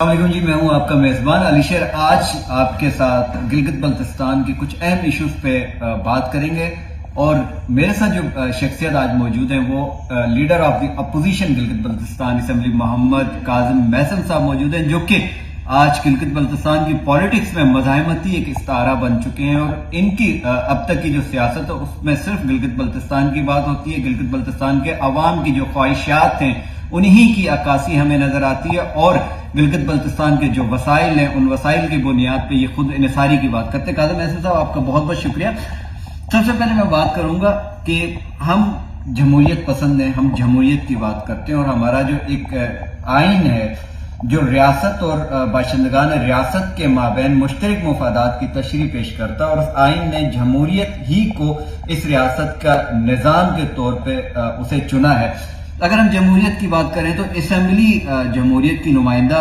السلام علیکم جی، میں ہوں آپ کا میزبان علی شیر۔ آج آپ کے ساتھ گلگت بلتستان کے کچھ اہم ایشوز پہ بات کریں گے، اور میرے ساتھ جو شخصیت آج موجود ہیں وہ leader of the opposition Gilgit Baltistan assembly Muhammad Kazim Mohsin Sahib موجود ہیں، جو کہ آج گلگت بلتستان کی پولیٹکس میں مزاحمتی ایک استعارہ بن چکے ہیں، اور ان کی اب تک کی جو سیاست ہے اس میں صرف گلگت بلتستان کی بات ہوتی ہے۔ گلگت بلتستان کے عوام کی جو خواہشات ہیں انہی کی عکاسی ہمیں نظر آتی ہے، اور گلگت بلتستان کے جو وسائل ہیں ان وسائل کی بنیاد پہ یہ خود انحصاری کی بات کرتے ہیں۔ کاظم محسن صاحب، آپ کا بہت بہت شکریہ۔ سب سے پہلے میں بات کروں گا کہ ہم جمہوریت پسند ہیں، ہم جمہوریت کی بات کرتے ہیں، اور ہمارا جو ایک آئین ہے جو ریاست اور باشندگان ریاست کے مابین مشترک مفادات کی تشریح پیش کرتا ہے، اور اس آئین نے جمہوریت ہی کو اس ریاست کا نظام کے طور پہ اسے چنا ہے۔ اگر ہم جمہوریت کی بات کریں تو اسمبلی جمہوریت کی نمائندہ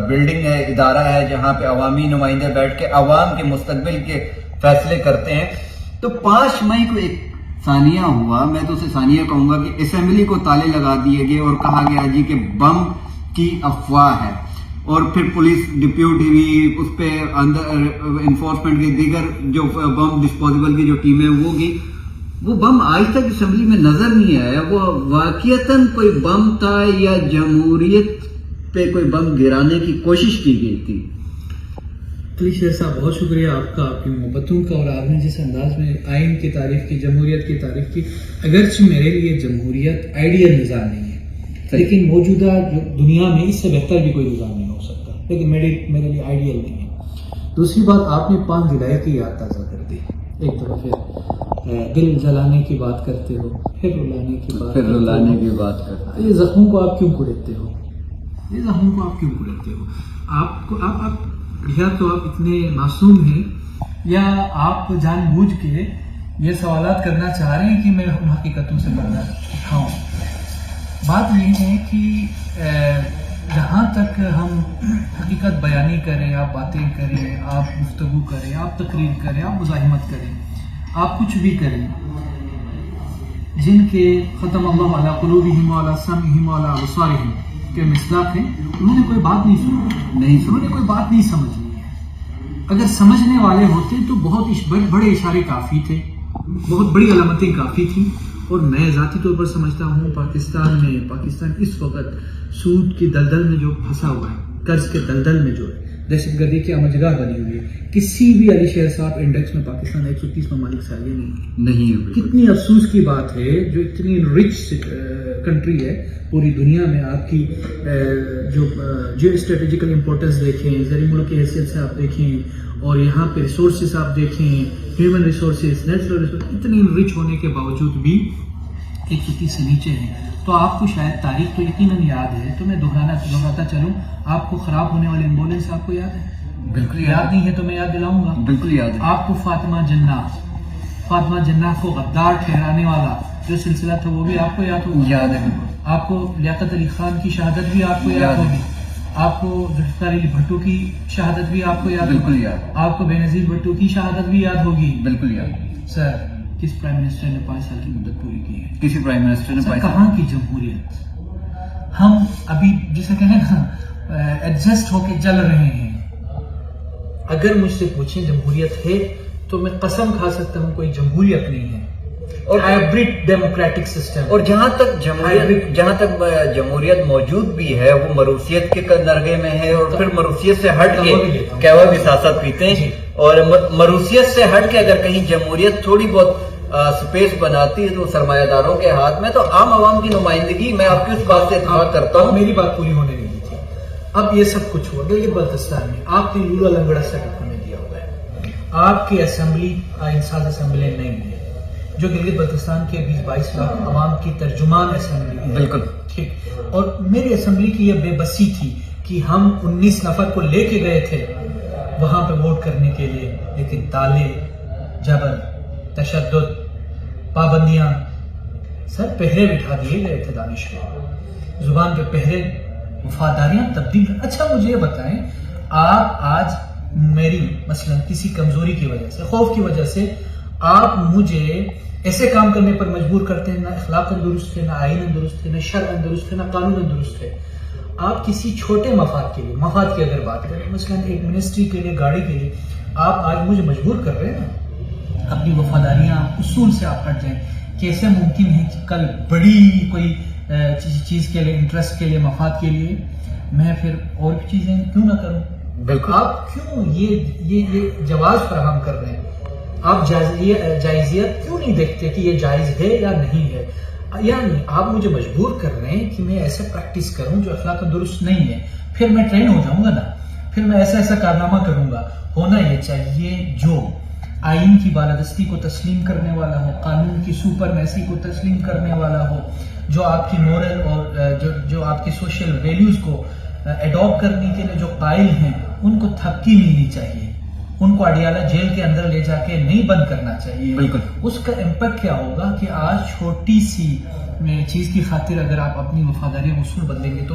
بلڈنگ ہے، ادارہ ہے، جہاں پہ عوامی نمائندے بیٹھ کے عوام کے مستقبل کے فیصلے کرتے ہیں۔ تو 5 مئی کو ایک ثانیہ ہوا، میں تو اسے ثانیہ کہوں گا، کہ اسمبلی کو تالے لگا دیے گئے اور کہا گیا جی کہ بم کی افواہ ہے، اور پھر پولیس ڈپیوٹ ہوئی، اس پہ اندر انفورسمنٹ کی دیگر جو بم ڈسپوزیبل کی جو ٹیمیں وہ گئی، وہ بم آج تک اسمبلی میں نظر نہیں آیا۔ وہ واقعتاً کوئی بم تھا یا جمہوریت پہ کوئی بم گرانے کی کوشش کی گئی تھی؟ علی شیر صاحب، بہت شکریہ آپ کا، آپ کی محبتوں کا، اور آپ نے جس انداز میں آئین کی تعریف کی، جمہوریت کی تعریف کی۔ اگرچہ میرے لیے جمہوریت آئیڈیل نظام نہیں ہے، لیکن موجودہ دنیا میں اس سے بہتر بھی کوئی نظام نہیں ہو سکتا، لیکن میرے لیے آئیڈیل نہیں ہے۔ دوسری بات، آپ نے 5 جولائی کی یاد تازہ کر دی۔ ایک طرف دل جلانے کی بات کرتے ہو، پھر رلانے کی بات کرتے ہو۔ یہ زخموں کو آپ کیوں کڑیتے ہو؟ آپ یا تو آپ اتنے معصوم ہیں، یا آپ جان بوجھ کے یہ سوالات کرنا چاہ رہے ہیں کہ میں ان حقیقتوں سے پردہ اٹھاؤں۔ بات یہ ہے کہ جہاں تک ہم حقیقت بیانی کریں، آپ باتیں کریں، آپ گفتگو کریں، آپ تقریر کریں، آپ مزاحمت کریں، آپ کچھ بھی کریں، جن کے ختم اللہ علی قلوبہم وعلی سمعہم وعلی ابصارہم کے مصداق ہیں، انہوں نے کوئی بات نہیں سنی، انہوں نے کوئی بات نہیں سمجھنی ہے۔ اگر سمجھنے والے ہوتے تو بہت بڑے اشارے کافی تھے، بہت بڑی علامتیں کافی تھیں، اور میں ذاتی طور پر سمجھتا ہوں پاکستان اس وقت سود کی دلدل میں جو پھنسا ہوا ہے، قرض کے دلدل میں جو ہے، دہشت گردی کی آمجگاہ بنی ہوئی ہے۔ کسی بھی علی شیر صاحب انڈیکس میں پاکستان 130 ممالک سے آگے نہیں ہے۔ کتنی افسوس کی بات ہے، جو اتنی رچ کنٹری ہے پوری دنیا میں، آپ کی جو اسٹریٹجیکل امپورٹنس دیکھیں، زیر ملک کی حیثیت سے آپ دیکھیں، اور یہاں پہ ریسورسز آپ دیکھیں، ہیومن ریسورسز، نیچرل ریسورسز، اتنی رچ ہونے کے باوجود بھی 130 سے نیچے ہیں۔ تو آپ کو شاید تاریخ تو یقیناً یاد ہے، تو میں دہراتا چلوں، آپ کو خراب ہونے والے ایمبولینس آپ کو یاد ہے؟ بالکل یاد نہیں ہے تو میں یاد دلاؤں گا، بالکل یاد ہے۔ آپ کو فاطمہ جناح کو غدار ٹھہرانے والا جو سلسلہ تھا وہ بھی آپ کو یاد ہوگا، یاد ہے۔ آپ کو لیاقت علی خان کی شہادت بھی آپ کو یاد ہوگی، آپ کو ذوالفقار علی بھٹو کی شہادت بھی آپ کو یاد ہوگی، آپ کو بے نظیر بھٹو کی شہادت بھی یاد ہوگی۔ بالکل یاد۔ سر، کس پرائم منسٹر نے 5 سال کی مدت پوری کی ہے؟ کسی پرائم منسٹر نے کہاں کی جمہوریت؟ ہم ابھی جسے کہیں نا ایڈجسٹ ہو کے چل رہے ہیں۔ اگر مجھ سے پوچھیں جمہوریت ہے تو میں قسم کھا سکتا ہوں کوئی جمہوریت نہیں ہے، اور ہائبرڈ ڈیموکریٹک سسٹم۔ اور جہاں تک جمہوریت موجود بھی ہے، وہ مروثیت کے نرغے میں ہے، اور پھر مروثیت سے ہٹ کے کہوا بھی سیاست پیتے ہیں، اور مروثیت سے ہٹ کے اگر کہیں جمہوریت تھوڑی بہت سپیس بناتی ہے تو سرمایہ داروں کے ہاتھ میں، تو عام عوام کی نمائندگی، میں آپ کی اس بات سے اتفاق کرتا ہوں۔ میری بات پوری ہونے نہیں تھی، اب یہ سب کچھ ہوا گلگت بلتستان میں، آپ نے لولا لنگڑا سیٹ اپ ہمیں دیا ہوا ہے۔ آپ کی اسمبلی انساز اسمبلی نہیں ہے، جو گلگت بلتستان کے 20-22 لاکھ عوام کی ترجمان اسمبلی ہے۔ بالکل ٹھیک، اور میری اسمبلی کی یہ بے بسی تھی کہ ہم 19 نفر کو لے کے گئے تھے وہاں پہ ووٹ کرنے کے لیے، لیکن تالے، جبر، تشدد، پابندیاں، سر پہرے بٹھا دیے گئے تھے، دانش میں زبان پہ پہرے، وفاداریاں تبدیل۔ اچھا مجھے یہ بتائیں، آپ آج میری مثلا کسی کمزوری کی وجہ سے، خوف کی وجہ سے آپ مجھے ایسے کام کرنے پر مجبور کرتے ہیں، نہ اخلاق درست ہے، نہ آئین درست ہے، نہ شرع درست ہے، نہ قانون درست ہے۔ آپ کسی چھوٹے مفاد کے لیے، مفاد کی اگر بات کریں، مثلا ایک منسٹری کے لیے، گاڑی کے لیے، آپ آج مجھے مجبور کر رہے ہیں نا، اپنی وفاداریاں اصول سے آپ ہٹ جائیں. کیسے ممکن ہے کہ کل بڑی کوئی چیز کے لیے، انٹرسٹ کے لیے، مفاد کے لیے میں پھر اور بھی چیزیں کیوں نہ کروں؟ بالکل. آپ کیوں یہ جواز فراہم کر رہے ہیں؟ آپ جائزیت کیوں نہیں دیکھتے کہ یہ جائز ہے یا نہیں ہے؟ یعنی آپ مجھے مجبور کر رہے ہیں کہ میں ایسے پریکٹس کروں جو اخلاق درست نہیں ہے. پھر میں ٹرین ہو جاؤں گا نا، پھر میں ایسا کارنامہ کروں گا. ہونا یہ چاہیے جو آئین کی بالادستی کو تسلیم کرنے والا ہو، قانون کی سپرمیسی کو تسلیم کرنے والا ہو، جو آپ کی مورل اور جو آپ کی سوشل ویلیوز کو ایڈاپٹ کرنے کے لیے جو قائل ہیں، ان کو تھپکی ملنی چاہیے. ان کو اڈیالہ جیل کے اندر لے جا کے نہیں بند کرنا چاہیے. بالکل. اس کا امپیکٹ کیا ہوگا کہ آج چھوٹی سی چیز کی خاطر اگر آپ اپنی وفاداری اصول بدلیں گے، تو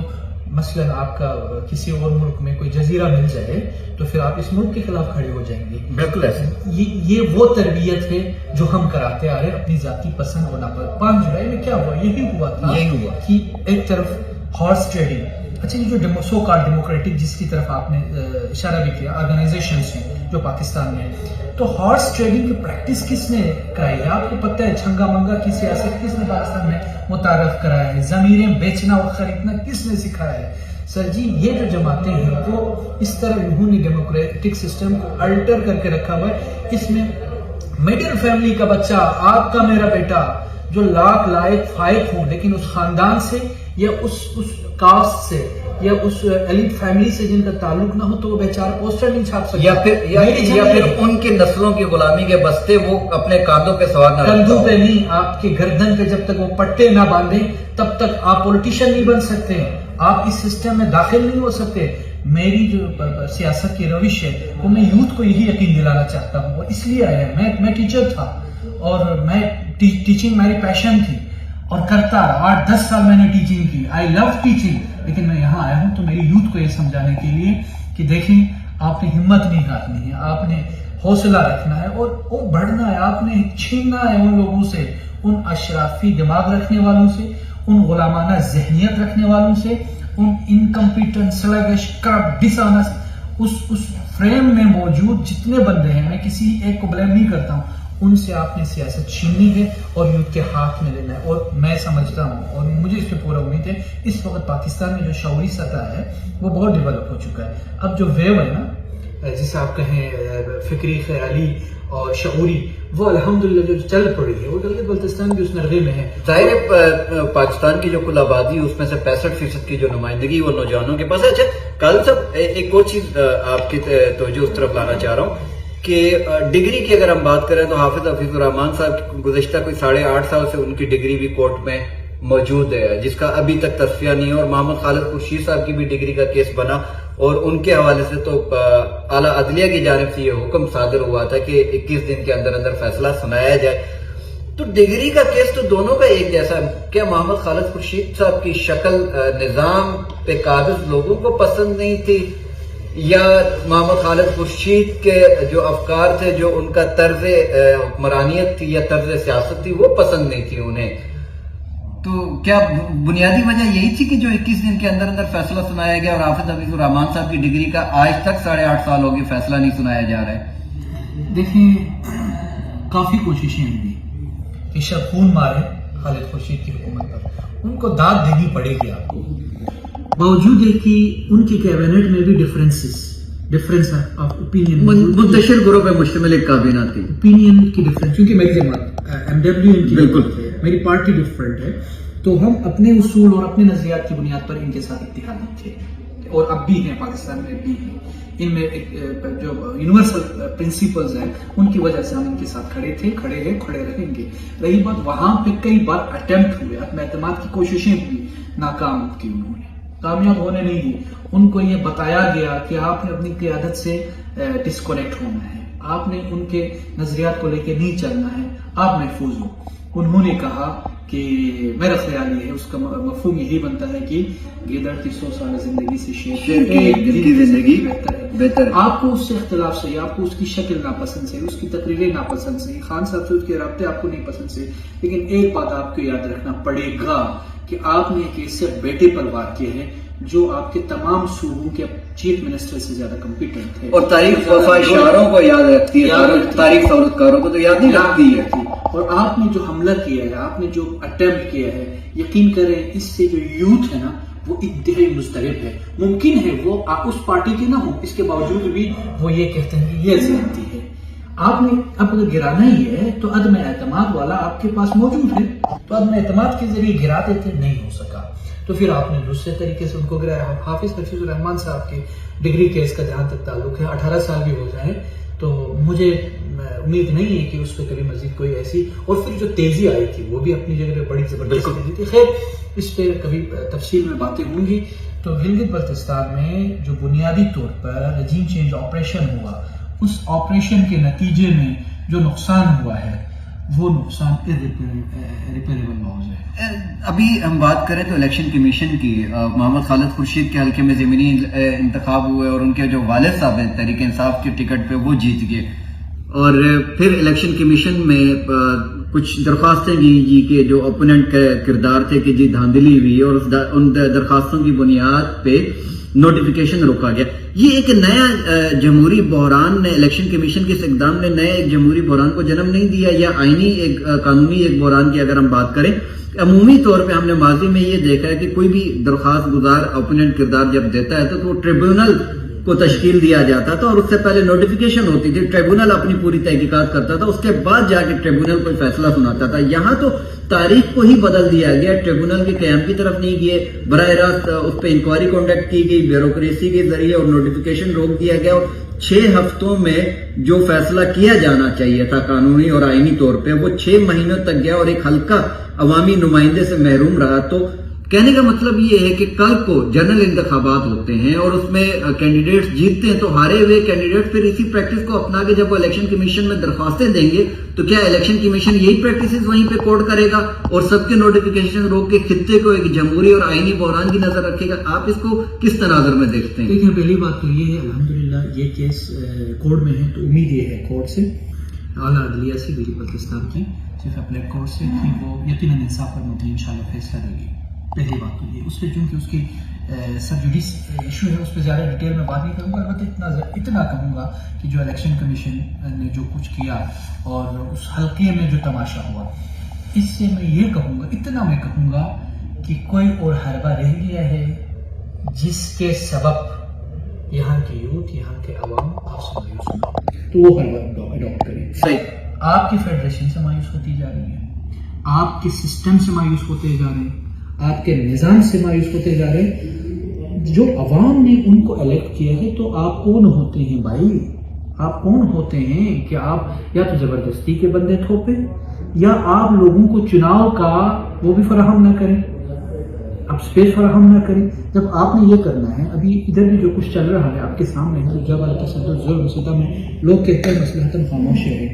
مثلا آپ کا کسی اور ملک میں کوئی جزیرہ مل جائے تو پھر آپ اس ملک کے خلاف کھڑے ہو جائیں گے. بالکل ایسے. یہ وہ تربیت ہے جو ہم کراتے آ رہے ہیں اپنی ذاتی پسند ہونا پر. 5 جولائی میں کیا ہوا؟ یہی ہوا کہ ایک طرف ہارس ٹریڈنگ، اچھا یہ جو سو کال ڈیموکریٹک جس کی طرف آپ نے اشارہ بھی کیا، آرگنائزیشنز ہیں جو پاکستان میں ہیں، تو ہارس ٹریڈنگ کی پریکٹس کس نے کرائی ہے؟ آپ کو پتہ ہے چھنگا منگا کی سیاست کس نے پاکستان میں متعارف کرایا ہے؟ ضمیریں بیچنا اور خریدنا کس نے سکھایا ہے؟ سر جی یہ جو جماعتیں ہیں وہ اس طرح انہوں نے ڈیموکریٹک سسٹم کو الٹر کر کے رکھا ہوا ہے. اس میں مڈل فیملی کا بچہ، آپ کا میرا بیٹا، جو لاکھ لائق فائق ہوں لیکن اس خاندان سے یا اس کاسٹ سے یا اس ایلیٹ فیملی سے جن کا تعلق نہ ہو، تو وہ بیچارہ پوسٹر نہیں چھاپ سکتا، یا پھر ان کی نسلوں کی غلامی کے بستے وہ اپنے کاندھوں پہ سوار نہ رکھتا. کندھوں پہ نہیں، آپ کے گردن پہ جب تک وہ پٹے نہ باندھیں تب تک آپ پولیٹیشین نہیں بن سکتے، آپ اس سسٹم میں داخل نہیں ہو سکتے. میری جو سیاست کی روش ہے وہ میں یوتھ کو یہی یقین دلانا چاہتا ہوں. اور اس لیے آیا میں ٹیچر تھا اور میں ٹیچنگ میری پیشن تھی اور کرتا رہا. 8-10 سال میں نے ٹیچنگ کی. آئی لو ٹیچنگ. لیکن میں یہاں آیا ہوں تو میری یوتھ کو یہ سمجھانے کے لیے کہ دیکھیں آپ نے ہمت نہیں ہارنی ہے، آپ نے حوصلہ رکھنا ہے اور بڑھنا ہے. آپ نے چھیننا ہے ان لوگوں سے، ان اشرافی دماغ رکھنے والوں سے، ان غلامانہ ذہنیت رکھنے والوں سے، ان انکمپیٹنٹ، سلگش، کرپٹ، ڈس آنسٹ، اس فریم میں موجود جتنے بندے ہیں، میں کسی ایک کو بلیم نہیں کرتا ہوں، ان سے آپ نے سیاست چھیننی ہے اور یوتھ کے ہاتھ میں لینا ہے. اور میں سمجھتا ہوں اور مجھے اس پہ پورا امید ہے اس وقت پاکستان میں جو شعوری سطح ہے وہ بہت ڈیولپ ہو چکا ہے. اب جو ویو ہے نا، جسے آپ کہیں فکری، خیالی اور شعوری، وہ الحمدللہ جو چل پڑی ہے وہ گلگت بلتستان بھی اس نرغے میں ہے. ظاہر ہے پاکستان کی جو کل آبادی اس میں سے 65% کی جو نمائندگی وہ نوجوانوں کے پاس ہے. اچھا کل صاحب ایک اور چیز آپ کی توجہ اس طرف لانا چاہ رہا ہوں کہ ڈگری کی اگر ہم بات کریں تو حافظ حفیظ الرحمان صاحب گزشتہ کوئی 8.5 سال سے ان کی ڈگری بھی کورٹ میں موجود ہے جس کا ابھی تک تصفیہ نہیں ہے. اور محمد خالد خورشید صاحب کی بھی ڈگری کا کیس بنا اور ان کے حوالے سے تو اعلیٰ عدلیہ کی جانب سے یہ حکم صادر ہوا تھا کہ 21 دن کے اندر فیصلہ سنایا جائے. تو ڈگری کا کیس تو دونوں کا ایک جیسا. کیا محمد خالد خورشید صاحب کی شکل نظام پہ قابض لوگوں کو پسند نہیں تھی، یا محمد خالد خورشید کے جو افکار تھے، جو ان کا طرز حکمرانیت تھی یا طرز سیاست تھی، وہ پسند نہیں تھی انہیں؟ تو کیا بنیادی وجہ یہی تھی کہ جو 21 دن کے اندر فیصلہ سنایا گیا اور حافظ حفیظ الرحمان صاحب کی ڈگری کا آج تک 8.5 سال ہو گئے فیصلہ نہیں سنایا جا رہا ہے؟ دیکھیں کافی کوششیں ہوئی کہ شب خون مارے خالد خورشید کی حکومت پر، ان کو داد دینی پڑے گی آپ کو. باوجود ہے کہ ان کی کیبنٹ میں بھی ڈفرینس آف اوپینین، منتشر گروہ پہ مشتمل ایک کابینہ تھی، اوپینین کی ڈفرینس، کیونکہ میری جماعت MWN کی بالکل میری پارٹی ڈفرینٹ ہے، تو ہم اپنے اصول اور اپنے نظریات کی بنیاد پر ان کے ساتھ اتحاد تھے اور اب بھی ہیں، پاکستان میں بھی ہیں. ان میں جو یونیورسل پرنسپلز ہیں ان کی وجہ سے ہم ان کے ساتھ کھڑے تھے، کھڑے ہیں، کھڑے رہیں گے. رہی بات وہاں پہ کئی بار اٹیمپٹ ہوئے، عدم اعتماد کی کوششیں ہوئی، ناکام کی، انہوں نے کامیاب ہونے نہیں دی. ان کو یہ بتایا گیا کہ آپ نے اپنی قیادت سے ڈسکنیکٹ ہونا ہے، آپ نے ان کے نظریات کو لے کے نہیں چلنا ہے، آپ محفوظ ہو. انہوں نے کہا کہ میرا خیال یہ ہے، اس کا مفہوم یہی بنتا ہے کہ گیدڑ کی 100 سال زندگی سے شیر کی زندگی بہتر ہے. آپ کو اس سے اختلاف صحیح، آپ کو اس کی شکل ناپسند سے، اس کی تقریریں ناپسند سے، خان صاحب سے اس کے رابطے آپ کو نہیں پسند سے، لیکن ایک بات آپ کو یاد رکھنا پڑے گا کہ آپ نے ایک ایسے بیٹے پر وار کیا ہے جو آپ کے تمام صوبوں کے چیف منسٹر سے زیادہ کمپیٹنٹ تھے، اور تاریخ وفا شعروں کو یاد رکھتی ہے، تاریخ سہولتکاروں کو تو یاد نہیں رکھتی ہے. اور آپ نے جو حملہ کیا ہے، آپ نے جو اٹیمپٹ کیا ہے، یقین کریں اس سے جو یوتھ ہے نا وہ انتہائی مضطرب ہے. ممکن ہے وہ اس پارٹی کے نہ ہوں، اس کے باوجود بھی وہ یہ کہتے ہیں کہ یہ زیادتی ہے. آپ نے اب اگر گرانا ہی ہے تو عدم اعتماد والا آپ کے پاس موجود ہے، تو عدم اعتماد کے ذریعے گرا دیتے، نہیں ہو سکا تو پھر آپ نے دوسرے طریقے سے ان کو گرایا. حافظ حفیظ الرحمان صاحب کے ڈگری کیس کا جہاں تک تعلق ہے، 18 سال بھی ہو جائے تو مجھے امید نہیں ہے کہ اس پہ کبھی مزید کوئی ایسی، اور پھر جو تیزی آئی تھی وہ بھی اپنی جگہ پہ بڑی زبردست تیزی تھی. خیر اس پہ کبھی تفصیل میں باتیں ہوں گی. تو گلگت بلتستان میں جو بنیادی طور پر رجیم چینج آپریشن ہوا، اس آپریشن کے نتیجے میں جو نقصان ہوا ہے وہ نقصان ریپیریبل لاز ہے. ابھی ہم بات کریں تو الیکشن کمیشن کی، محمد خالد خورشید کے حلقے میں ضمنی انتخاب ہوئے اور ان کے جو والد صاحب ہیں تحریک انصاف کے ٹکٹ پہ وہ جیت گئے، اور پھر الیکشن کمیشن میں کچھ درخواستیں جی کہ جو اپوننٹ کا کردار تھے کہ جی دھاندلی ہوئی، اور ان درخواستوں کی بنیاد پہ نوٹیفیکیشن روکا گیا. یہ ایک نیا جمہوری بحران نے، الیکشن کمیشن کے اس اقدام نے نئے ایک جمہوری بحران کو جنم نہیں دیا، یا آئینی ایک قانونی ایک بحران کی اگر ہم بات کریں. عمومی طور پہ ہم نے ماضی میں یہ دیکھا ہے کہ کوئی بھی درخواست گزار اپوننٹ کردار جب دیتا ہے تو وہ ٹریبیونل کو تشکیل دیا جاتا تھا، اور اس سے پہلے نوٹیفیکیشن ہوتی تھی، ٹریبیونل اپنی پوری تحقیقات کرتا تھا، اس کے بعد جا کے ٹریبیونل کوئی فیصلہ سناتا تھا. یہاں تو تاریخ کو ہی بدل دیا گیا، ٹریبیونل کے قیام کی طرف نہیں گئے، براہ راست اس پہ انکوائری کنڈکٹ کی گئی بیوروکریسی کے ذریعے، اور نوٹیفیکیشن روک دیا گیا، اور 6 ہفتوں میں جو فیصلہ کیا جانا چاہیے تھا قانونی اور آئینی طور پہ وہ 6 مہینوں تک گیا، اور ایک ہلکا عوامی نمائندے سے محروم رہا. تو کہنے کا مطلب یہ ہے کہ کل کو جنرل انتخابات ہوتے ہیں اور اس میں کینڈیڈیٹس جیتتے ہیں، تو ہارے ہوئے کینڈیڈیٹ پھر اسی پریکٹس کو اپنا کے جب وہ الیکشن کمیشن میں درخواستیں دیں گے تو کیا الیکشن کمیشن یہی پریکٹسز وہیں پہ کوڈ کرے گا اور سب کے نوٹیفیکیشن روک کے خطے کو ایک جمہوری اور آئینی بحران کی نظر رکھے گا؟ آپ اس کو کس تناظر میں دیکھتے ہیں؟ دیکھیں، پہلی بات تو یہ ہے الحمدللہ یہ کیس کورٹ میں ہے، تو امید یہ ہے کورٹ سے، اعلیٰ عدلیہ سے، گلگت بلتستان کی چیف اپلیٹ کورٹ سے، کہ وہ یقیناً انصاف پر مبنی انشاءاللہ فیصلہ دے گی. پہلی بات تو یہ، اس پہ چونکہ اس کی سب جوڈیس ایشو ہے، اس پہ زیادہ ڈیٹیل میں بات نہیں کروں گا. البتہ اتنا کہوں گا کہ جو الیکشن کمیشن نے جو کچھ کیا اور اس حلقے میں جو تماشا ہوا، اس سے میں یہ کہوں گا، اتنا میں کہوں گا کہ کوئی اور حربہ رہ گیا ہے جس کے سبب یہاں کے یوتھ، یہاں کے عوام آپ سے مایوس ہوں، تو وہ حربہ اڈاپٹ کریں. صحیح. آپ کی فیڈریشن سے مایوس ہوتی جا رہی ہے، آپ کے سسٹم سے مایوس ہوتے جا رہے ہیں، آپ کے نظام سے مایوس ہوتے جا رہے ہیں. جو عوام نے ان کو الیکٹ کیا ہے تو آپ کون ہوتے ہیں بھائی؟ آپ کون ہوتے ہیں کہ آپ یا تو زبردستی کے بندے تھوپے، یا آپ لوگوں کو چناؤ کا وہ بھی فراہم نہ کریں، آپ سپیس فراہم نہ کریں. جب آپ نے یہ کرنا ہے، ابھی ادھر بھی جو کچھ چل رہا ہے آپ کے سامنے ہے، جب التصدر ظلم ستم میں لوگ کہتے ہیں مصلحتاً خاموش ہے.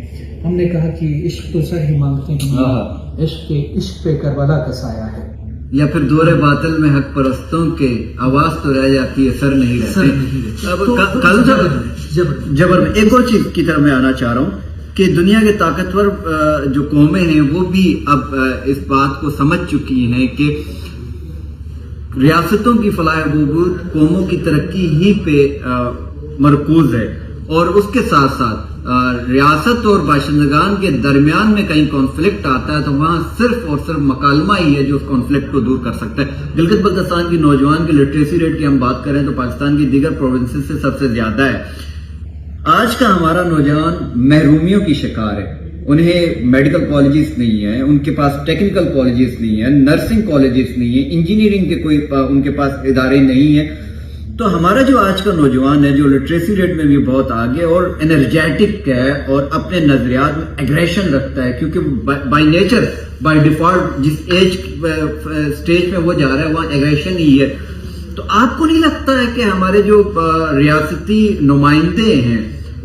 ہم نے کہا کہ عشق تو سر ہی مانگتے ہیں، عشق پہ کربلا کا سایہ ہے، یا پھر دور باطل میں حق پرستوں کے آواز تو رہ جاتی ہے، سر نہیں رہتے. جبر میں ایک اور چیز کی طرف میں آنا چاہ رہا ہوں کہ دنیا کے طاقتور جو قومیں ہیں وہ بھی اب اس بات کو سمجھ چکی ہیں کہ ریاستوں کی فلاح و بہبود قوموں کی ترقی ہی پہ مرکوز ہے، اور اس کے ساتھ ساتھ ریاست اور باشندگان کے درمیان میں کہیں کانفلکٹ آتا ہے تو وہاں صرف اور صرف مکالمہ ہی ہے جو اس کانفلکٹ کو دور کر سکتا ہے. گلگت بلتستان کی نوجوان کی لٹریسی ریٹ کی ہم بات کریں تو پاکستان کی دیگر پروونسز سے سب سے زیادہ ہے. آج کا ہمارا نوجوان محرومیوں کی شکار ہے. انہیں میڈیکل کالجز نہیں ہیں، ان کے پاس ٹیکنیکل کالجز نہیں ہیں، نرسنگ کالجز نہیں ہیں، انجینئرنگ کے کوئی ان کے پاس ادارے نہیں ہیں. تو ہمارا جو آج کا نوجوان ہے جو لٹریسی ریٹ میں بھی بہت آگے اور انرجیٹک ہے اور اپنے نظریات میں ایگریشن رکھتا ہے، کیونکہ بائی نیچر بائی ڈیفالٹ جس ایج سٹیج میں وہ جا رہا ہے وہاں ایگریشن ہی ہے. تو آپ کو نہیں لگتا ہے کہ ہمارے جو ریاستی نمائندے ہیں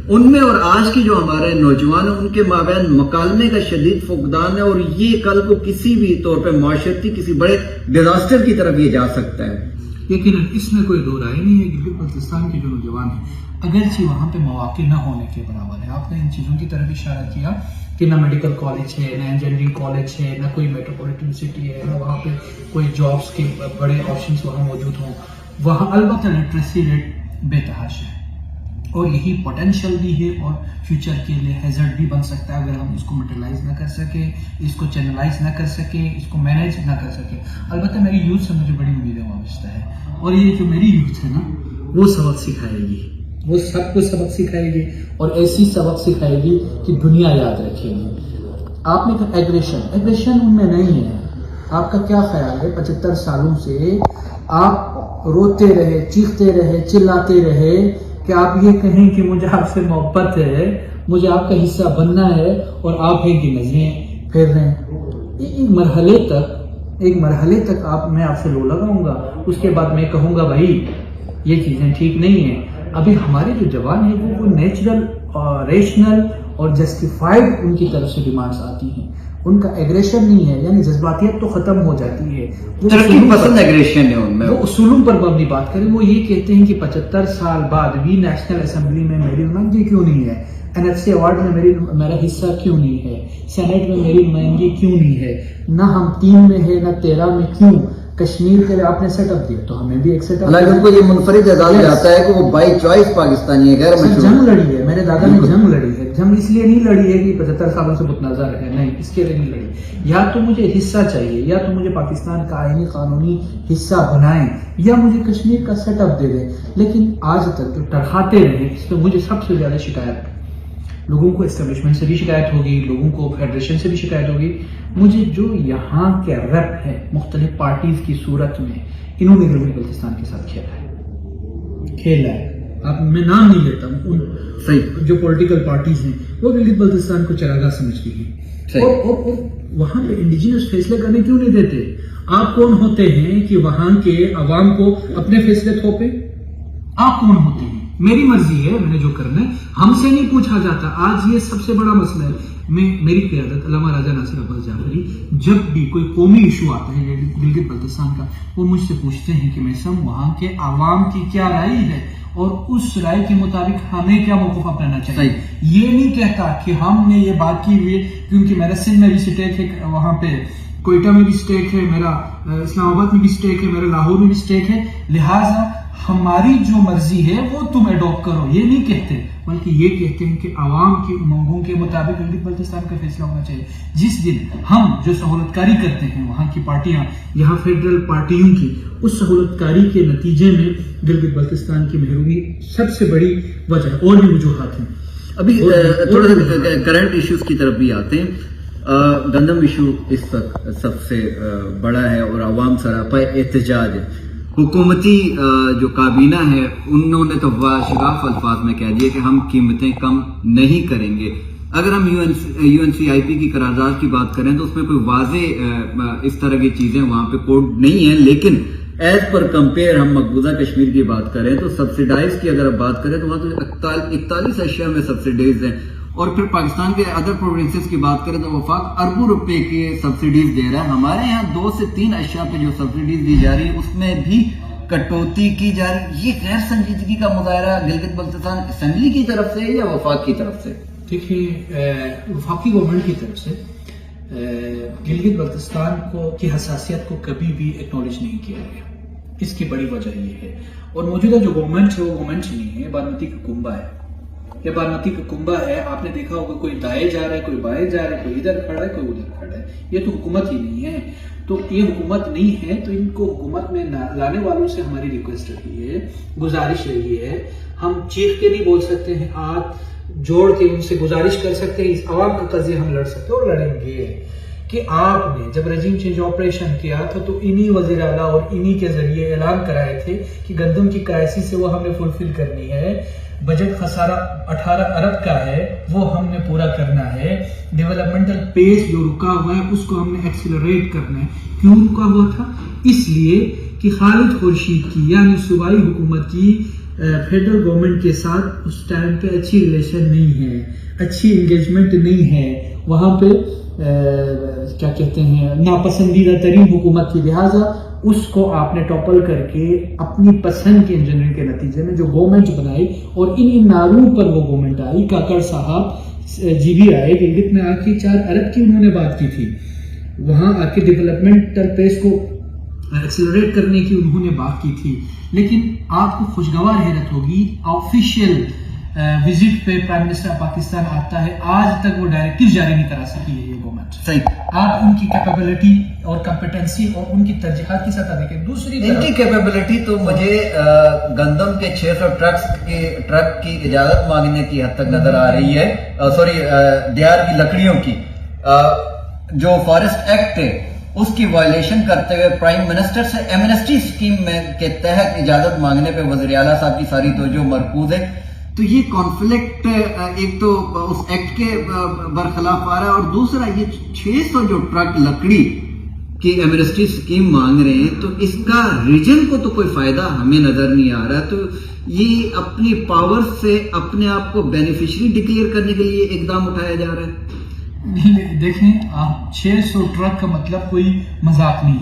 ان میں اور آج کی جو ہمارے نوجوان ہیں ان کے مابین مکالمے کا شدید فقدان ہے، اور یہ کل کو کسی بھی طور پہ معاشرتی کسی بڑے ڈیزاسٹر کی طرف یہ جا سکتا ہے؟ لیکن اس میں کوئی دو رائے نہیں ہے کہ بلتستان کے جو نوجوان ہیں اگرچہ وہاں پہ مواقع نہ ہونے کے برابر ہے. آپ نے ان چیزوں کی طرف اشارہ کیا کہ نہ میڈیکل کالج ہے، نہ انجینئرنگ کالج ہے، نہ کوئی میٹروپولیٹن سٹی ہے، نہ وہاں پہ کوئی جابس کے بڑے آپشنس وہاں موجود ہوں. وہاں البتہ لٹریسی ریٹ بے تحاشا ہے اور یہی پوٹینشیل بھی ہے اور فیوچر کے لیے ہیزرڈ بھی بن سکتا ہے اگر ہم اس کو میٹرلائز نہ کر سکیں، اس کو چینلائز نہ کر سکیں، اس کو مینیج نہ کر سکیں۔ البتہ میری یوتھ سے مجھے بڑی امیدیں وابستہ ہے اور یہ جو میری یوتھ ہے نا وہ سبق سکھائے گی، وہ سب کو سبق سکھائے گی اور ایسی سبق سکھائے گی کہ دنیا یاد رکھے گی۔ آپ نے کہا ایگریشن ان میں نہیں ہے۔ آپ کا کیا خیال ہے 75 سالوں سے آپ روتے رہے، چیختے رہے، چلاتے رہے کہ آپ یہ کہیں کہ مجھے آپ سے محبت ہے، مجھے آپ کا حصہ بننا ہے اور آپ ہیں کہ نظریں پھیر رہے ہیں۔ ایک مرحلے تک میں آپ سے لو لگاؤں گا، اس کے بعد میں کہوں گا بھائی یہ چیزیں ٹھیک نہیں ہیں۔ ابھی ہمارے جو جوان ہیں وہ نیچرل اور ریشنل اور جسٹیفائڈ ان کی طرف سے ڈیمانڈز آتی ہیں، ان کا ایگریشن نہیں ہے، یعنی جذباتیت تو ختم ہو جاتی ہے، ترقی پسند ایگریشن ہے ان میں، وہ اصولوں پر مبنی بات کریں۔ وہ یہ کہتے ہیں کہ 75 سال بعد بھی نیشنل اسمبلی میں میری نمائندگی کیوں نہیں ہے، NFC ایوارڈ میں میرا حصہ کیوں نہیں ہے، سینیٹ میں میری نمائندگی کیوں نہیں ہے، نہ ہم 3 میں ہے نہ 13 میں، کیوں؟ کشمیر کے لیے آپ نے سیٹ اپ دیا تو ہمیں بھی ایک سیٹ اپ، حالانکہ ان کو یہ منفرد اعزاز جاتا ہے کہ وہ بائی چوائس پاکستانی ہے، غیر مشروع جنگ لڑی ہے، میرے دادا نے جنگ لڑی ہے۔ جنگ اس لیے نہیں لڑی ہے کہ 75 سالوں سے متنازع رہے، نہیں، اس کے لیے نہیں لڑی۔ یا تو مجھے حصہ چاہیے، یا تو مجھے پاکستان کا آئینی قانونی حصہ بنائیں، یا مجھے کشمیر کا سیٹ اپ دے دیں۔ لیکن آج تک جو ٹرہاتے رہے، اس میں مجھے سب سے زیادہ شکایت، لوگوں کو اسٹیبلشمنٹ سے بھی شکایت ہوگی، لوگوں کو فیڈریشن سے بھی شکایت ہوگی، مجھے جو یہاں کے ریپ ہے مختلف پارٹیز کی صورت میں، انہوں نے گلگت بلتستان کے ساتھ کھیلا ہے۔ اب میں نام نہیں لیتا ہوں، ان جو پولیٹیکل پارٹیز ہیں وہ گلگت بلتستان کو چراگاہ سمجھتی ہیں اور وہاں پہ انڈیجنس فیصلے کرنے کیوں نہیں دیتے؟ آپ کون ہوتے ہیں کہ وہاں کے عوام کو اپنے فیصلے تھوپے؟ آپ کون ہوتے ہیں؟ میری مرضی ہے، میں نے جو کرنا ہے، ہم سے نہیں پوچھا جاتا۔ آج یہ سب سے بڑا مسئلہ ہے۔ میری قیادت علامہ راجہ ناصر عباس جعفری، جب بھی کوئی قومی ایشو آتا ہے گلگت بلتستان کا، وہ مجھ سے پوچھتے ہیں کہ میسم وہاں کے عوام کی کیا رائے ہے اور اس رائے کے مطابق ہمیں کیا موقف اپنانا چاہیے۔ یہ نہیں کہتا کہ ہم نے یہ بات کی ہوئی کیونکہ میرا سندھ میں بھی سٹیک ہے، وہاں پہ کوئٹہ میں بھی سٹیک ہے، میرا اسلام آباد میں بھی سٹیک ہے، میرا لاہور میں بھی سٹیک ہے، لہٰذا ہماری جو مرضی ہے وہ تم ایڈاپٹ کرو۔ یہ نہیں کہتے، بلکہ یہ کہتے ہیں کہ عوام کی امنگوں کے مطابق گلگت بلتستان کا فیصلہ ہونا چاہیے۔ جس دن ہم جو سہولت کاری کرتے ہیں وہاں کی پارٹیاں، یہاں فیڈرل پارٹیوں کی، اس سہولت کاری کے نتیجے میں گلگت بلتستان کی محرومی سب سے بڑی وجہ ہے، اور بھی وجوہات ہیں۔ ابھی تھوڑا سا کرنٹ ایشوز کی طرف بھی آتے ہیں۔ گندم ایشو اس وقت سب سے بڑا ہے اور عوام سراپا احتجاج ہے۔ حکومتی جو کابینہ ہے انہوں نے تو شگاف الفاظ میں کہہ دیا کہ ہم قیمتیں کم نہیں کریں گے۔ اگر ہم UNCIP کی قرارداد کی بات کریں تو اس میں کوئی واضح اس طرح کی چیزیں وہاں پہ کوڈ نہیں ہیں، لیکن ایز پر کمپیئر ہم مقبوضہ کشمیر کی بات کریں تو سبسیڈائز کی اگر بات کریں تو وہاں تو 41 اشیاء میں سبسیڈیز ہیں، اور پھر پاکستان کے ادر پروونسز کی بات کریں تو وفاق اربوں روپے کی سبسڈیز دے رہا ہے۔ ہمارے یہاں 2 سے 3 اشیاء پہ جو سبسڈیز دی جا رہی ہے اس میں بھی کٹوتی کی جا رہی ہے۔ یہ غیر سنجیدگی کا مظاہرہ گلگت بلتستان اسمبلی کی طرف سے یا وفاق کی طرف سے؟ دیکھیے، وفاقی گورنمنٹ کی طرف سے گلگت بلتستان کی حساسیت کو کبھی بھی ایکنالج نہیں کیا گیا۔ اس کی بڑی وجہ یہ ہے، اور موجودہ جو گورنمنٹ ہے وہ گورنمنٹ ہی نہیں ہے، بارمتی کا کنبہ ہے۔ یہ بارمتی کا کنبہ ہے، آپ نے دیکھا ہوگا کوئی دائیں جا رہا ہے، کوئی بائیں جا رہا ہے، کوئی ادھر کھڑا ہے، کوئی ادھر کھڑا ہے۔ یہ تو حکومت ہی نہیں ہے۔ تو یہ حکومت نہیں ہے تو ان کو حکومت میں لانے والوں سے ہماری ریکویسٹ رہی ہے، گزارش رہی ہے، ہم چیخ کے نہیں بول سکتے ہیں، ہاتھ جوڑ کے ان سے گزارش کر سکتے ہیں، اس عوام کا قضیہ ہم لڑ سکتے ہیں اور لڑیں گے کہ آپ نے جب رجیم چینج آپریشن کیا تھا تو انہی وزیر اعلیٰ اور انہی کے ذریعے اعلان کرائے تھے کہ گندم کی کرائسس سے وہ ہم نے فلفل کرنی ہے، بجٹ خسارہ 18 ارب کا ہے وہ ہم نے پورا کرنا ہے، ڈیولپمنٹل پیس جو رکا ہوا ہے اس کو ہم نے ایکسیلریٹ کرنا ہے۔ کیوں رکا ہوا تھا؟ اس لیے کہ خالد خورشید کی یعنی صوبائی حکومت کی فیڈرل گورنمنٹ کے ساتھ اس ٹائم پہ اچھی ریلیشن نہیں ہے، اچھی انگیجمنٹ نہیں ہے، وہاں پہ کیا کہتے ہیں ناپسندیدہ ترین حکومت کی، لہٰذا اس کو آپ نے ٹاپل کر کے اپنی پسند کے انجینئرنگ کے نتیجے میں جو گورنمنٹ بنائی اور ان ناروں پر وہ گورنمنٹ آئی، کاکڑ صاحب جی بھی آئے، گلگت میں آ کے 4 ارب کی انہوں نے بات کی تھی، وہاں آ کے ڈیولپمنٹل پیس کو ایکسلریٹ کرنے کی انہوں نے بات کی تھی، لیکن آپ کو خوشگوار حیرت ہوگی آفیشیل وزٹ پہ پرائم منسٹر پاکستان آتا ہے، آج تک وہ ڈائریکٹیو جاری نہیں کرا سکی ہے یہ گورنمنٹ. صحیح. آپ ان کی کیپیبلٹی اور کمپیٹنسی اور ان کی ترجیحات کی سطح دیکھیں. دوسری ان کی کیپیبلٹی تو مجھے گندم کے 600 ٹرک کی اجازت مانگنے کی حد تک نظر آ رہی ہے. سوری، دیار کی لکڑیوں کی جو فارسٹ ایکٹ ہے اس کی وائلیشن کرتے ہوئے پرائم منسٹر سے ایمنسٹی اسکیم کے تحت اجازت مانگنے پہ وزیر اعلیٰ صاحب کی ساری توجہ مرکوز ہے. تو یہ کانفلکٹ ایک تو اس ایکٹ کے برخلاف آ رہا ہے، اور دوسرا یہ 600 جو ٹرک لکڑی کی ایمنسٹی اسکیم مانگ رہے ہیں، تو اس کا ریجن کو تو کوئی فائدہ ہمیں نظر نہیں آ رہا. تو یہ اپنی پاور سے اپنے آپ کو بینیفیشری ڈکلیئر کرنے کے لیے اقدام اٹھایا جا رہا ہے. دیکھیں آپ، 600 ٹرک کا مطلب کوئی مذاق نہیں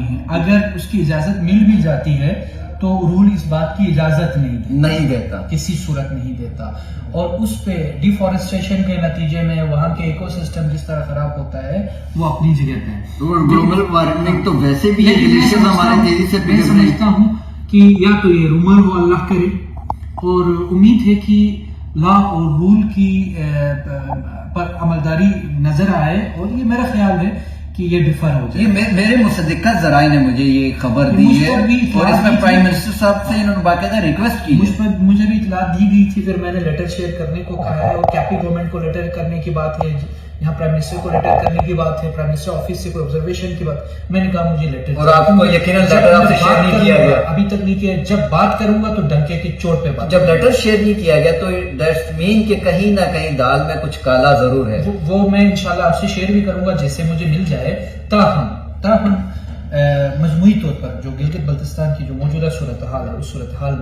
ہے. اگر اس کی اجازت مل بھی جاتی ہے تو رول اس بات کی اجازت نہیں دیتا، کسی صورت نہیں دیتا. اور اس پہ ڈیفارسٹریشن کے نتیجے میں وہاں کے ایکو سسٹم جس طرح خراب ہوتا ہے وہ اپنی جگہ پہ ہے. گلوبل وارمنگ تو ویسے بھی میں سمجھتا ہوں کہ یا تو یہ رومر ہو، اللہ کرے، اور امید ہے کہ لا اور رول کی پر عملداری نظر آئے، اور یہ میرا خیال ہے کہ یہ ڈیفر ہو جائے. یہ میرے مصدقہ ذرائع نے مجھے یہ خبر دی ہے، اور اس میں پرائم منسٹر صاحب سے انہوں نے باقاعدہ ریکویسٹ کی. مجھے بھی اطلاع دی گئی تھی، پھر میں نے لیٹر شیئر کرنے کو کہا ہے، اور کیپی گورنمنٹ کو لیٹر کرنے کی بات ہے، یہاں پرائم منسٹر کو لیٹر کرنے کی بات ہے، پرائم منسٹر آفس سے کوئی آبزرویشن کی بات. میں نے کہا مجھے لیٹر، اور آپ کو یقیناً لیٹر آپ سے شیئر نہیں کیا گیا، ابھی تک نہیں کیا. جب بات کروں گا تو ڈنکے کی چوٹ پہ بات. جب لیٹر شیئر نہیں کیا گیا تو دیٹس مین کہ کہیں نہ کہیں دال میں کچھ کالا ضرور ہے. وہ میں انشاءاللہ آپ سے شیئر بھی کروں گا جیسے مجھے مل جائے. تاہم مجموعی طور پر جو گلگت بلتستان کی جو موجودہ صورتحال ہے، اس صورتحال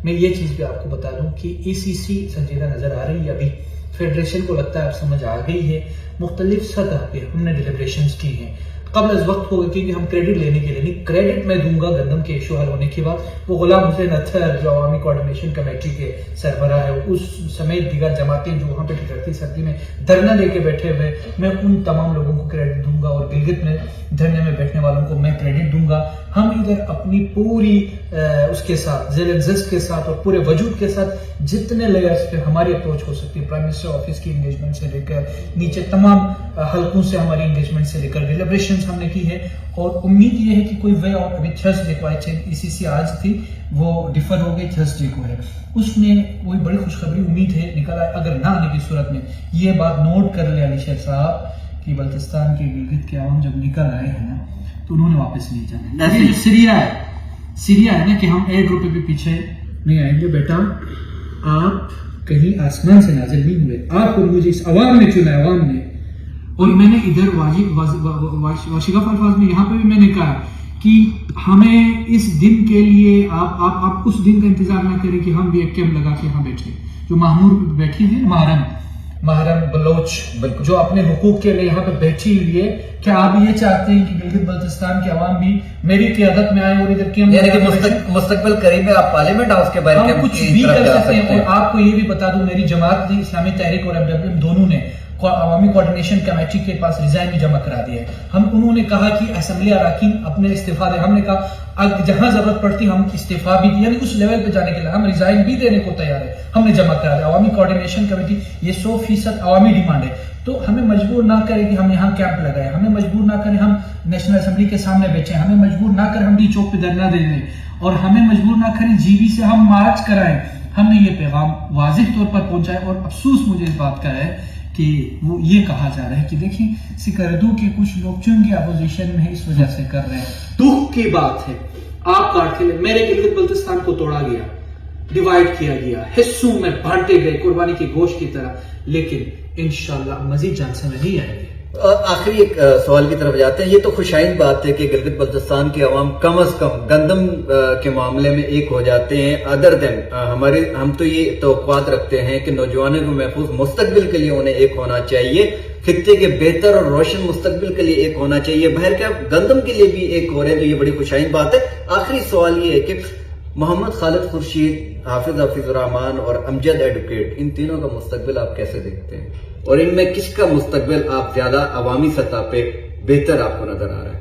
میں یہ چیز بھی آپ کو بتا دوں کہ ECC سنجیدہ نظر آ رہی ہے. ابھی فیڈریشن کو لگتا ہے اب سمجھ آ گئی ہے. مختلف سطح پہ ہم نے ڈیلیبریشنز کی ہیں. قبل از وقت ہوگا کیونکہ ہم کریڈٹ لینے کے لیے نہیں، کریڈٹ میں دوں گا گندم کے ایشو حل ہونے کے بعد. وہ غلام حسین اطہر جو عوامی کوارڈینیشن کمیٹی کے سربراہ ہے، اس سمیت دیگر جماعتیں جو وہاں پہ ٹھٹرتی سردی میں دھرنا لے کے بیٹھے ہوئے، میں ان تمام لوگوں کو کریڈٹ دوں گا، اور گلگت میں دھرنے میں بیٹھنے والوں کو میں کریڈٹ دوں گا. ہم ادھر اپنی پوری اس کے ساتھ ذیل زست کے ساتھ اور پورے وجود کے ساتھ جتنے لیئرز پہ ہماری اپروچ ہو سکتی ہے، پرائم منسٹر آفس کی انگیجمنٹ سے لے کر نیچے تمام حلقوں سے ہماری انگیجمنٹ سے لے کر ڈیلیبریشنز ہم نے کی ہے. اور امید یہ ہے کہ کوئی وے آؤٹ. ابھی تھرسڈے کو ECC آج تھی، وہ ڈیفر ہو گئی، تھرسڈے کو ہے. اس میں کوئی بڑی خوشخبری امید ہے نکل آئے. اگر نہ آنے کی صورت میں یہ بات نوٹ کر لے علی شیر صاحب کہ بلتستان کے گلگت کے عوام جب نکل آئے ہیں نا تو انہوں نے واپس نہیں جانا. جو سیریا ہے نا کہ ہم ایک روپے بھی پیچھے نہیں آئیں گے. بیٹا آپ کہیں آسمان سے نازل نہیں ہوئے، آپ کو مجھے اس عوام نے چنا، عوام نے. اور میں نے ادھر واشگاف الفاظ میں یہاں پہ بھی میں نے کہا کہ ہمیں اس دن کے لیے آپ اس دن کا انتظار نہ کریں کہ ہم بھی ایک کیمپ لگا کے یہاں بیٹھے. جو ماہنور بیٹھی تھی محرم بلوچ جو اپنے حقوق کے لیے یہاں پہ بیٹھی ہوئی ہے، کیا آپ یہ چاہتے ہیں کہ گلگت بلتستان کے عوام بھی میری قیادت میں آئے اور ادھر کیمپ، یعنی کہ مستقبل قریب میں آپ پارلیمنٹ ہاؤس کے باہر کچھ بھی کر سکتے ہیں. اور آپ کو یہ بھی بتا دوں میری جماعت نے، اسلامی تحریک اور MWM دونوں نے عوامی کوارڈینیشن کمیٹی کے پاس ریزائن بھی جمع کرا دیا ہے. انہوں نے کہا کہ اسمبلی اراکین اپنے استعفیٰ دیں. ہم نے کہا جہاں ضرورت پڑتی ہم استعفیٰ بھی، یعنی اس لیول پہ جانے کے لیے ہم ریزائن بھی دینے کو تیار ہے. ہم نے جمع کرا دیا. عوامی کوارڈینیشن کمیٹی، یہ 100% عوامی ڈیمانڈ ہے. تو ہمیں مجبور نہ کرے کہ ہم یہاں کیمپ لگائیں، ہمیں مجبور نہ کریں ہم نیشنل اسمبلی کے سامنے بیٹھیں، ہمیں مجبور نہ کریں ہم ڈی چوک پہ دھرنا دے دیں، اور ہمیں مجبور نہ کریں GV سے ہم مارچ کرائیں. ہم نے یہ پیغام واضح طور پر پہنچایا. اور افسوس مجھے اس بات کا ہے کہ وہ یہ کہا جا رہا ہے کہ دیکھیں سکردو کے کچھ لوگ چونکہ اپوزیشن میں اس وجہ سے کر رہے ہیں. دکھ کی بات ہے، آپ کاٹ کے میرے گلگت بلتستان کو توڑا گیا، ڈیوائیڈ کیا گیا، حصوں میں بانٹے گئے قربانی کے گوشت کی طرح، لیکن انشاءاللہ مزید جان سے نہیں آئیں گے. آخری ایک سوال کی طرف جاتے ہیں. یہ تو خوشائند بات ہے کہ گلگت بلتستان کے عوام کم از کم گندم کے معاملے میں ایک ہو جاتے ہیں. ادر دین ہم تو یہ توقعات رکھتے ہیں کہ نوجوانوں کو محفوظ مستقبل کے لیے انہیں ایک ہونا چاہیے، خطے کے بہتر اور روشن مستقبل کے لیے ایک ہونا چاہیے. بہر کیا گندم کے لیے بھی ایک ہو رہے ہیں، تو یہ بڑی خوشائند بات ہے. آخری سوال یہ ہے کہ محمد خالد خورشید، حافظ الرحمان اور امجد ایڈوکیٹ، ان تینوں کا مستقبل آپ کیسے دیکھتے ہیں، اور ان میں کس کا مستقبل آپ زیادہ عوامی سطح پہ بہتر آپ کو نظر آ رہا ہے؟